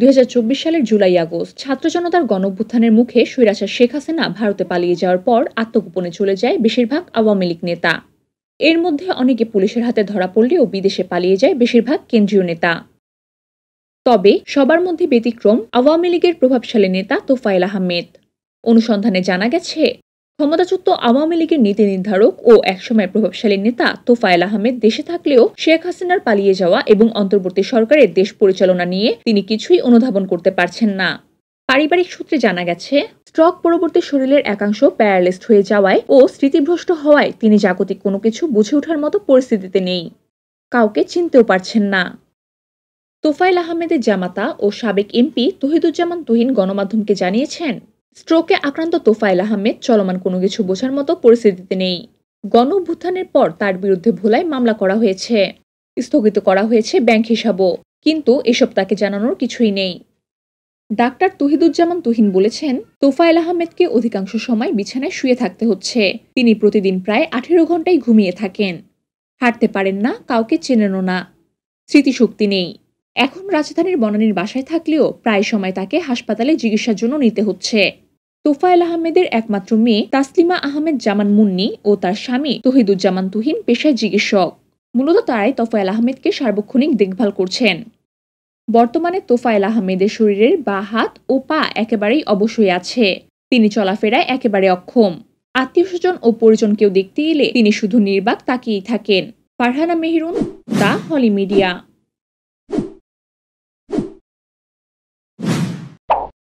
2024 সালের July August ছাত্র জনতার গণঅভ্যুত্থানের মুখে স্বৈরাচার শেখ হাসিনা ভারতে পালিয়ে যাওয়ার পর আত্মগোপনে চলে যায় বেশিরভাগ আওয়ামী লীগ নেতা। এর মধ্যে অনেকে পুলিশের হাতে ধরা পড়লেও বিদেশে পালিয়ে যায় বেশিরভাগ কেন্দ্রীয় নেতা। তবে সবার মধ্যে ব্যতিক্রম আওয়ামী লীগের প্রভাবশালী নেতা তোফায়েল আহমেদ। অনুসন্ধানে জানা গেছে, ক্ষমতাচ্যুত আওয়ামী লীগের নীতি নির্ধারক ও একসময় প্রভাবশালী নেতা তোফায়েল আহমেদ দেশে থাকলেও শেখ হাসিনার পালিয়ে যাওয়া এবং অন্তর্বর্তী সরকারের দেশ পরিচালনা নিয়ে তিনি কিছুই অনুধাবন করতে পারছেন না। পারিবারিক সূত্রে জানা গেছে, স্ট্রোক পরবর্তী শরীরের একাংশ প্যারালাইজড হয়ে যাওয়ায় ও স্মৃতিভ্রষ্ট হওয়ায় তিনি জাগতিক কোনো কিছু বুঝে ওঠার মতো পরিস্থিতিতে নেই, কাউকে চিনতেও পারছেন না। তোফায়েল আহমেদের জামাতা ও সাবেক এমপি তহিদুজ্জামান তুহিন গণমাধ্যমকে জানিয়েছেন, স্ট্রোকে আক্রান্ত তোফায়েল আহমেদ চলমান কোনো কিছু বোঝার মতো পরিস্থিতিতে নেই। গণঅভ্যুত্থানের পর তার বিরুদ্ধে ভোলায় মামলা করা হয়েছে, স্থগিত করা হয়েছে ব্যাংক হিসাবও, কিন্তু এসব তাকে জানানোর কিছুই নেই। ডাক্তার তহিদুজ্জামান তুহিন বলেছেন, তোফায়েল আহমেদকে অধিকাংশ সময় বিছানায় শুয়ে থাকতে হচ্ছে। তিনি প্রতিদিন প্রায় 18 ঘন্টাই ঘুমিয়ে থাকেন, হাঁটতে পারেন না, কাউকে চেনেনও না, স্মৃতিশক্তি নেই। এখন রাজধানীর বনানীর বাসায় থাকলেও প্রায় সময় তাকে হাসপাতালে চিকিৎসার জন্য নিতে হচ্ছে। তোফায়েল আহমেদের একমাত্র মেয়ে তাসলিমা আহমেদ জামান মুন্নি ও তার স্বামী তহিদুজ্জামান তুহিন পেশায় চিকিৎসক। মূলত তারাই তোফায়েল আহমেদকে সার্বক্ষণিক দেখভাল করছেন। বর্তমানে তোফায়েল আহমেদের শরীরের বাঁ হাত ও পা একেবারেই অবশ হয়ে আছে। তিনি চলাফেরায় একেবারে অক্ষম। আত্মীয়স্বজন ও পরিজন কেউ দেখতে এলে তিনি শুধু নির্বাক তাকিয়েই থাকেন। Farhana Mehrun, the Holi media.